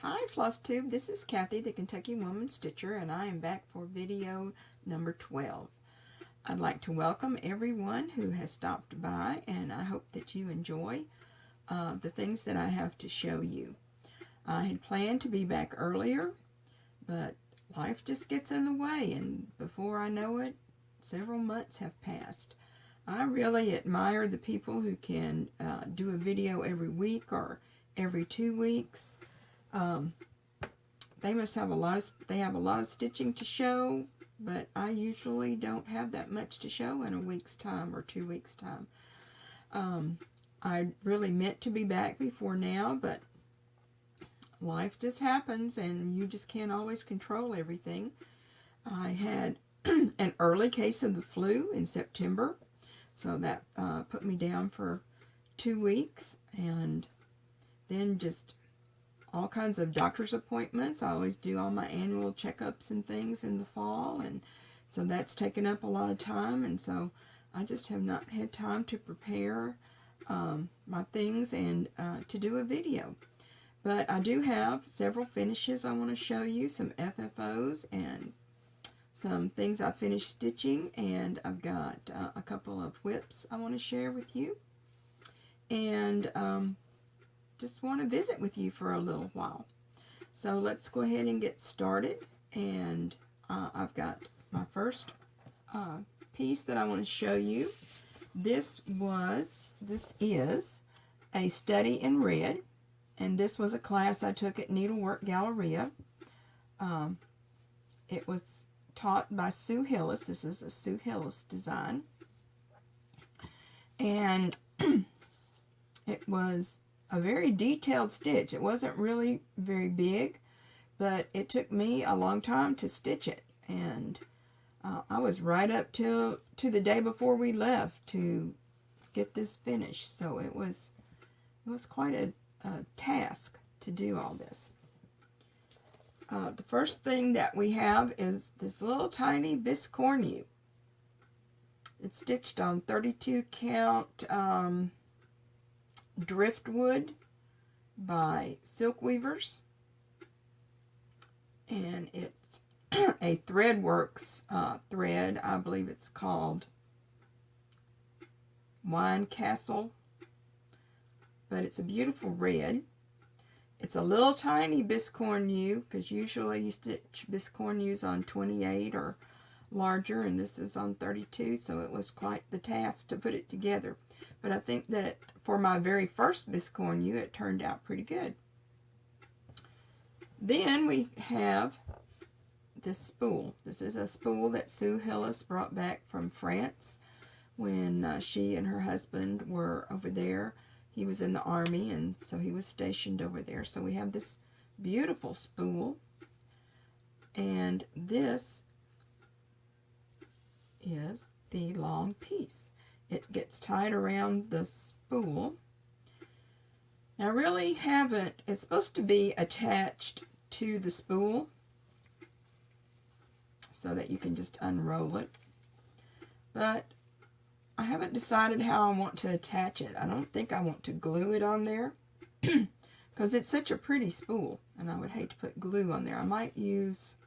Hi FlossTube, this is Kathy, the Kentucky Woman Stitcher, and I am back for video number 12. I'd like to welcome everyone who has stopped by, and I hope that you enjoy the things that I have to show you. I had planned to be back earlier, but life just gets in the way, and before I know it, several months have passed. I really admire the people who can do a video every week or every 2 weeks. They must have a lot of stitching to show, but I usually don't have that much to show in a week's time or 2 weeks time. I really meant to be back before now, but life just happens and you just can't always control everything. I had an early case of the flu in September, so that put me down for 2 weeks, and then just all kinds of doctor's appointments. I always do all my annual checkups and things in the fall, and so that's taken up a lot of time, and so I just have not had time to prepare my things and to do a video. But I do have several finishes I want to show you, some FFOs and some things I finished stitching, and I've got a couple of whips I want to share with you, and just want to visit with you for a little while. So let's go ahead and get started, and I've got my first piece that I want to show you. This is a study in red, and this was a class I took at Needlework Galleria. It was taught by Sue Hillis. This is a Sue Hillis design, and it was a very detailed stitch. It wasn't really very big, but it took me a long time to stitch it, and I was right up to the day before we left to get this finished. So it was quite a task to do all this. The first thing that we have is this little tiny biscornu. It's stitched on 32 count driftwood by Silk Weavers, and it's a Threadworks thread. I believe it's called Wine Castle, but it's a beautiful red. It's a little tiny biscornu, because usually you stitch biscornus on 28 or larger, and this is on 32, so it was quite the task to put it together. But I think that for my very first biscornu, it turned out pretty good. Then we have this spool. This is a spool that Sue Hillis brought back from France when she and her husband were over there. He was in the army, and so he was stationed over there. So we have this beautiful spool, and this is the long piece. It gets tied around the spool. Now, I really haven't, it's supposed to be attached to the spool so that you can just unroll it, but I haven't decided how I want to attach it. I don't think I want to glue it on there because it's such a pretty spool, and I would hate to put glue on there. I might use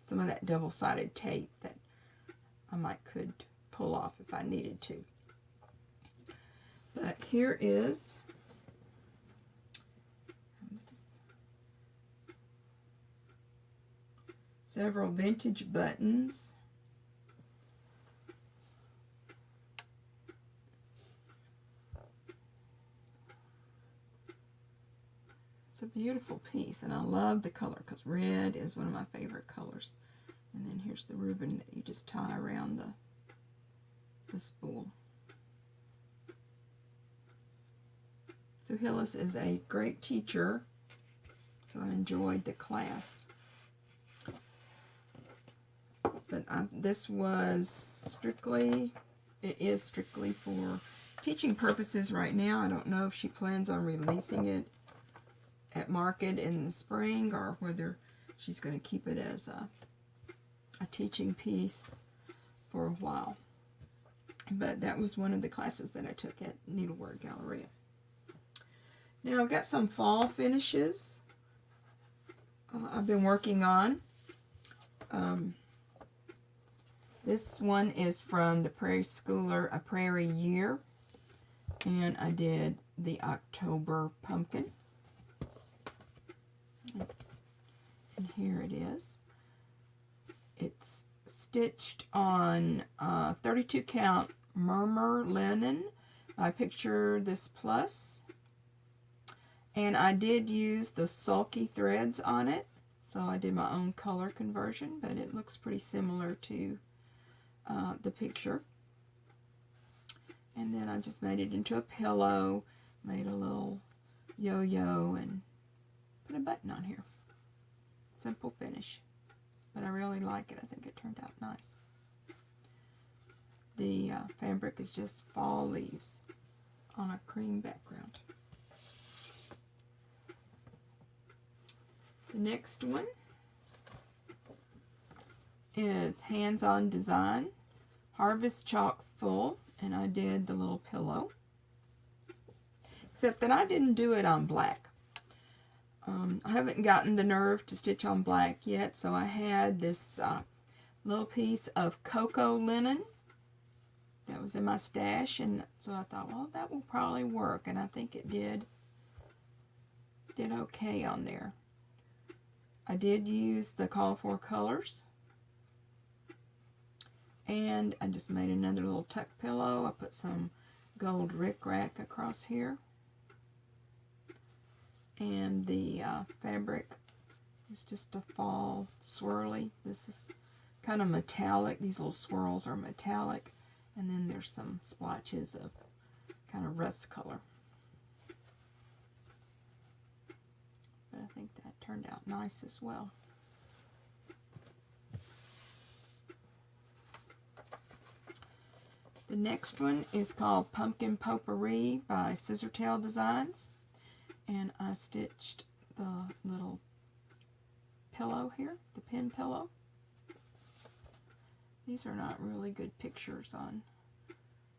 some of that double-sided tape that I could pull off if I needed to. But here is several vintage buttons. It's a beautiful piece, and I love the color because red is one of my favorite colors. And then here's the ribbon that you just tie around the spool. So Hillis is a great teacher, so I enjoyed the class. But this was strictly, it is strictly for teaching purposes right now. I don't know if she plans on releasing it at market in the spring, or whether she's going to keep it as a teaching piece for a while. But that was one of the classes that I took at Needlework Galleria. Now I've got some fall finishes I've been working on. This one is from the Prairie Schooler, A Prairie Year, and I did the October pumpkin. And here it is. It's stitched on 32 count murmur linen by Picture This Plus. And I did use the sulky threads on it, so I did my own color conversion, but it looks pretty similar to the picture. And then I just made it into a pillow, made a little yo-yo, and put a button on here. Simple finish, but I really like it. I think it turned out nice. The fabric is just fall leaves on a cream background. The next one is Hands-On Design, Harvest Chalk Full, and I did the little pillow. Except that I didn't do it on black. I haven't gotten the nerve to stitch on black yet, so I had this little piece of cocoa linen that was in my stash, and so I thought, well, that will probably work, and I think it did okay on there. I did use the call for colors, and I just made another little tuck pillow. I put some gold rickrack across here, and the fabric is just a fall swirly. This is kind of metallic. These little swirls are metallic, and then there's some splotches of kind of rust color. But I think that turned out nice as well. The next one is called Pumpkin Potpourri by Scissortail Designs, and I stitched the little pillow here, the pin pillow. These are not really good pictures on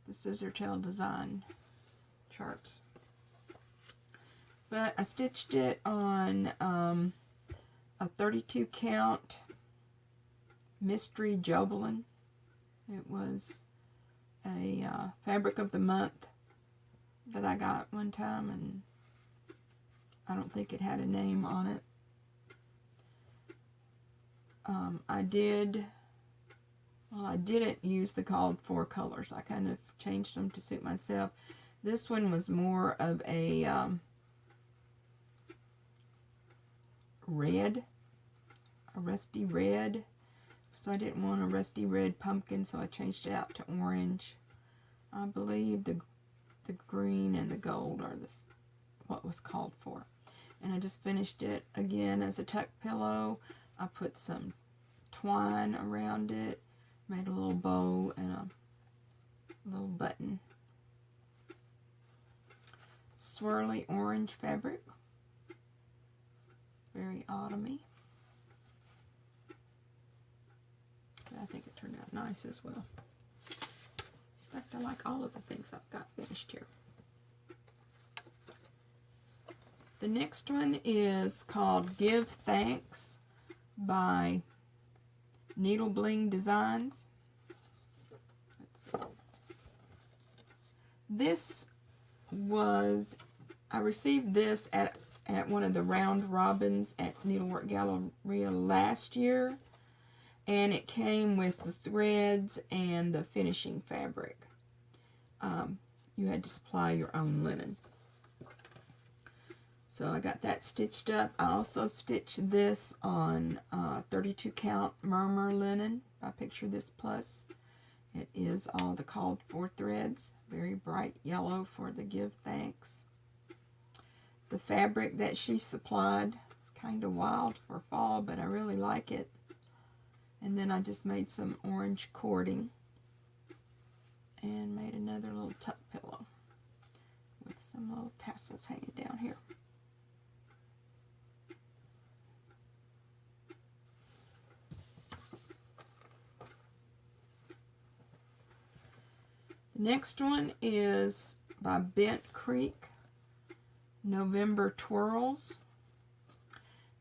the Scissortail Design charts. But I stitched it on a 32 count Mystery Jobelin. It was a fabric of the month that I got one time, and I don't think it had a name on it. I didn't use the called for colors. I kind of changed them to suit myself. This one was more of a red, a rusty red. So I didn't want a rusty red pumpkin, so I changed it out to orange. I believe the green and the gold are what was called for. And I just finished it again as a tuck pillow. I put some twine around it, made a little bow and a little button. Swirly orange fabric, very autumny. I think it turned out nice as well. In fact, I like all of the things I've got finished here. The next one is called Give Thanks by Needle Bling Designs. Let's see. This was, I received this at one of the round robins at Needlework Galleria last year. And it came with the threads and the finishing fabric. You had to supply your own linen. So I got that stitched up. I also stitched this on 32 count murmur linen by Picture This Plus. It is all the called for threads. Very bright yellow for the give thanks. The fabric that she supplied, kind of wild for fall, but I really like it. And then I just made some orange cording and made another little tuck pillow with some little tassels hanging down here. The next one is by Bent Creek, November Twirls.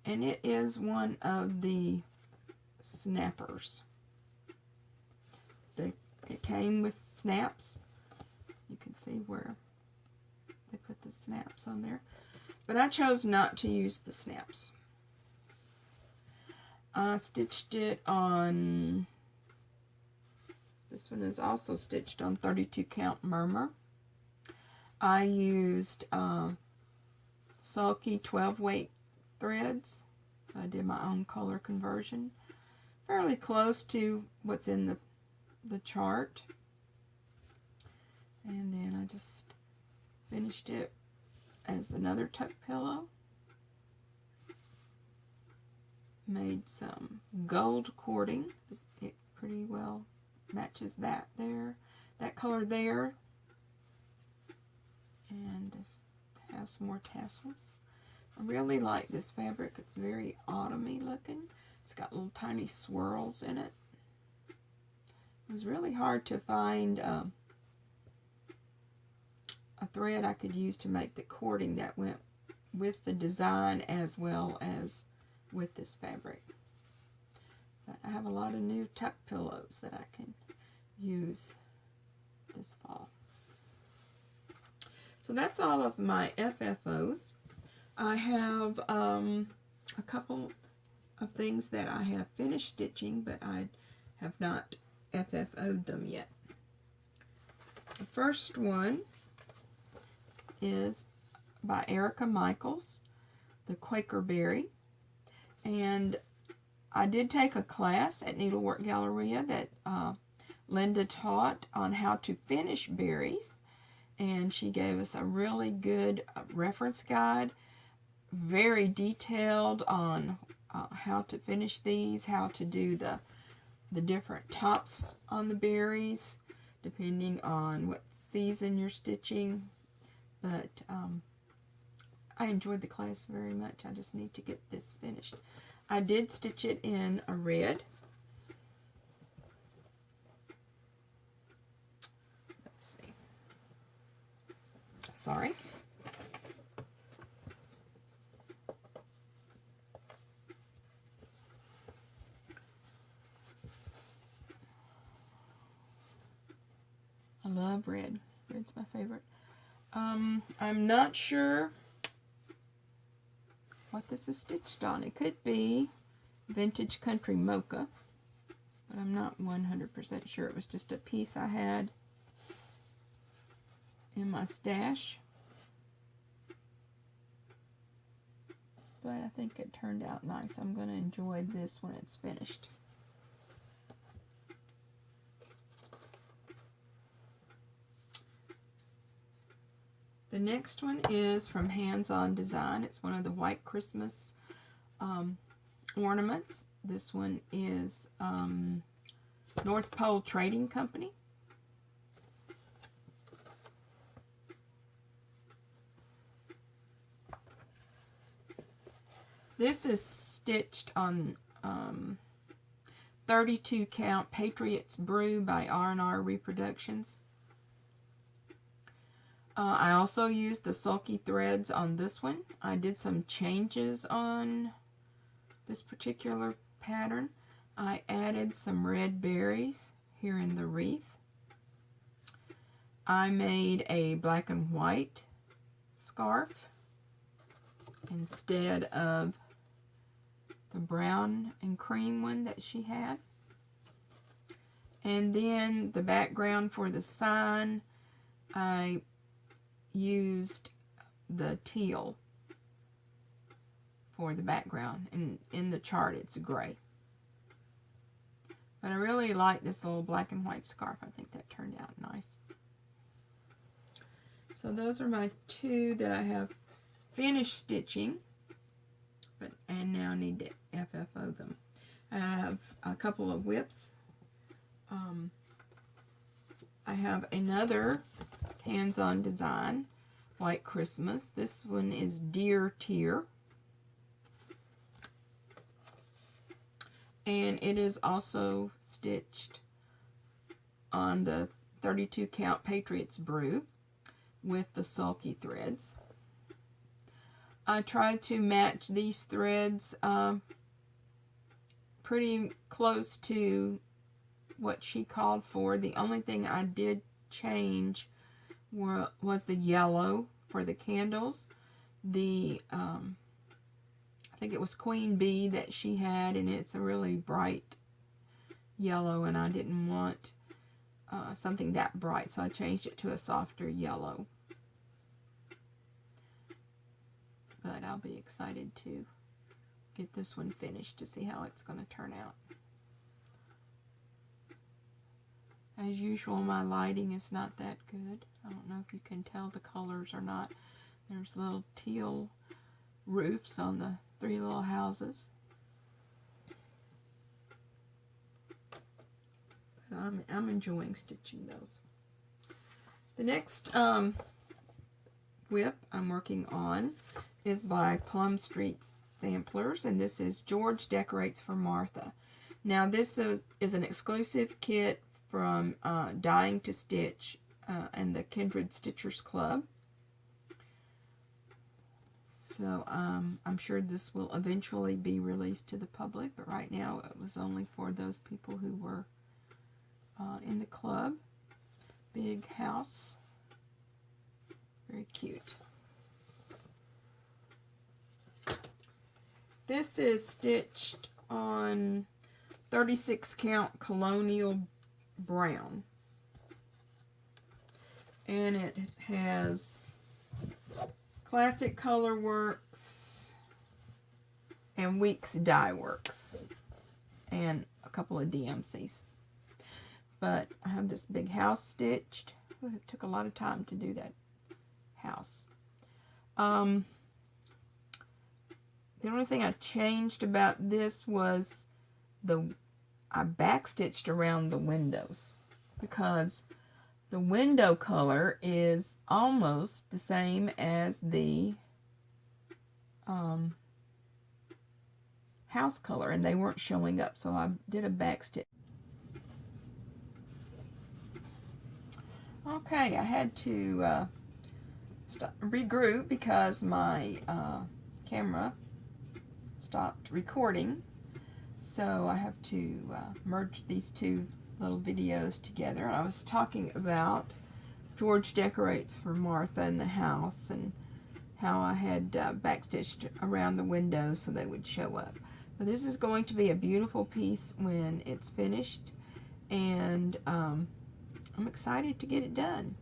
and it is one of the snappers. It came with snaps. You can see where they put the snaps on there, but I chose not to use the snaps. I stitched it on, this one is also stitched on 32 count murmur. I used sulky 12 weight threads. So I did my own color conversion, fairly close to what's in the chart. And then I just finished it as another tuck pillow. Made some gold cording. It pretty well matches that there, that color there. And it has some more tassels. I really like this fabric. It's very autumny looking. It's got little tiny swirls in it. It was really hard to find a thread I could use to make the cording that went with the design as well as with this fabric. But I have a lot of new tuck pillows that I can use this fall. So that's all of my FFOs. I have a couple of things that I have finished stitching, but I have not FFO'd them yet. The first one is by Erica Michaels, the Quaker Berry. And I did take a class at Needlework Galleria that Linda taught on how to finish berries. And she gave us a really good reference guide, very detailed on how to finish these, how to do the different tops on the berries, depending on what season you're stitching. But I enjoyed the class very much. I just need to get this finished. I did stitch it in a red. Let's see. Sorry. I love red. Red's my favorite. I'm not sure what this is stitched on. It could be Vintage Country Mocha, but I'm not 100% sure. It was just a piece I had in my stash. But I think it turned out nice. I'm going to enjoy this when it's finished. The next one is from Hands On Design. It's one of the White Christmas ornaments. This one is North Pole Trading Company. This is stitched on 32 count Patriots Brew by R&R Reproductions. I also used the sulky threads on this one. I did some changes on this particular pattern. I added some red berries here in the wreath. I made a black and white scarf instead of the brown and cream one that she had. And then the background for the sign, I used the teal for the background, and in the chart it's gray. But I really like this little black and white scarf. I think that turned out nice. So those are my two that I have finished stitching, and now need to FFO them. I have a couple of whips. I have another Hands On Design White Christmas. This one is Deer Tier. And it is also stitched on the 32 count Patriots Brew with the sulky threads. I tried to match these threads pretty close to what she called for. The only thing I did change was the yellow for the candles. The I think it was Queen Bee that she had, and it's a really bright yellow, and I didn't want something that bright, so I changed it to a softer yellow. But I'll be excited to get this one finished to see how it's going to turn out. As usual, my lighting is not that good. I don't know if you can tell the colors or not. There's little teal roofs on the 3 little houses. But I'm enjoying stitching those. The next whip I'm working on is by Plum Street Samplers, and this is George Decorates for Martha. Now this is an exclusive kit from Dying to Stitch and the Kindred Stitchers Club. So I'm sure this will eventually be released to the public, but right now it was only for those people who were in the club. Big house. Very cute. This is stitched on 36 count Colonial Brown. And it has Classic Color Works and Weeks Dye Works and a couple of DMCs. But I have this big house stitched. It took a lot of time to do that house. The only thing I changed about this was I backstitched around the windows, because the window color is almost the same as the house color, and they weren't showing up, so I did a backstitch. Okay, I had to regroup because my camera stopped recording, so I have to merge these two little videos together. I was talking about George Decorates for Martha in the house and how I had backstitched around the windows so they would show up. But this is going to be a beautiful piece when it's finished, and I'm excited to get it done.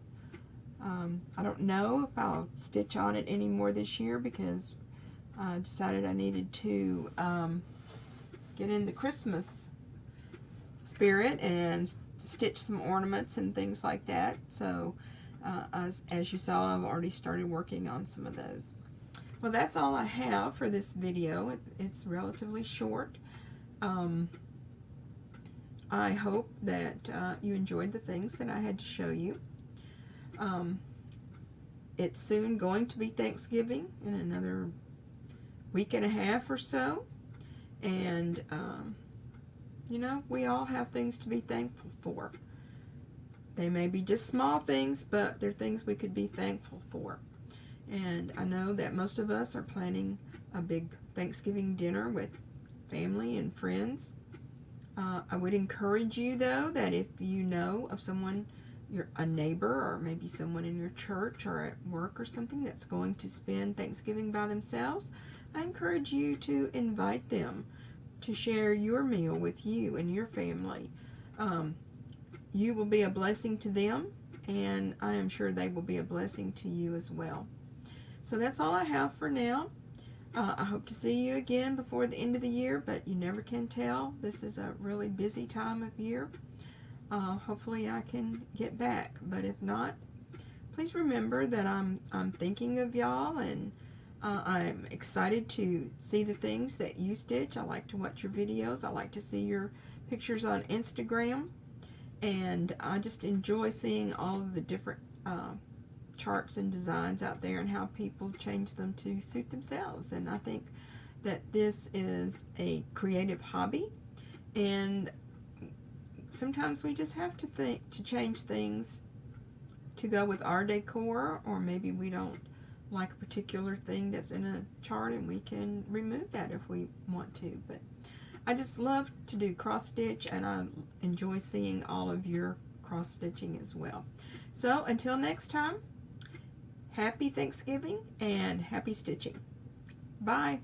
I don't know if I'll stitch on it anymore this year because I decided I needed to get in the Christmas spirit and stitch some ornaments and things like that. So as you saw, I've already started working on some of those. Well, that's all I have for this video. It's relatively short. I hope that you enjoyed the things that I had to show you. It's soon going to be Thanksgiving in another week and a half or so, and you know, we all have things to be thankful for. They may be just small things, but they're things we could be thankful for. And I know that most of us are planning a big Thanksgiving dinner with family and friends. I would encourage you, though, that if you know of someone, a neighbor or maybe someone in your church or at work or something that's going to spend Thanksgiving by themselves, I encourage you to invite them to share your meal with you and your family. You will be a blessing to them, and I am sure they will be a blessing to you as well. So that's all I have for now. I hope to see you again before the end of the year, but you never can tell. This is a really busy time of year. Hopefully I can get back, but if not, please remember that I'm thinking of y'all, and I'm excited to see the things that you stitch. I like to watch your videos. I like to see your pictures on Instagram, and I just enjoy seeing all of the different charts and designs out there and how people change them to suit themselves. And I think that this is a creative hobby, and sometimes we just have to change things to go with our decor, or maybe we don't like a particular thing that's in a chart, and we can remove that if we want to. But I just love to do cross stitch, and I enjoy seeing all of your cross stitching as well. So until next time, happy Thanksgiving and happy stitching. Bye.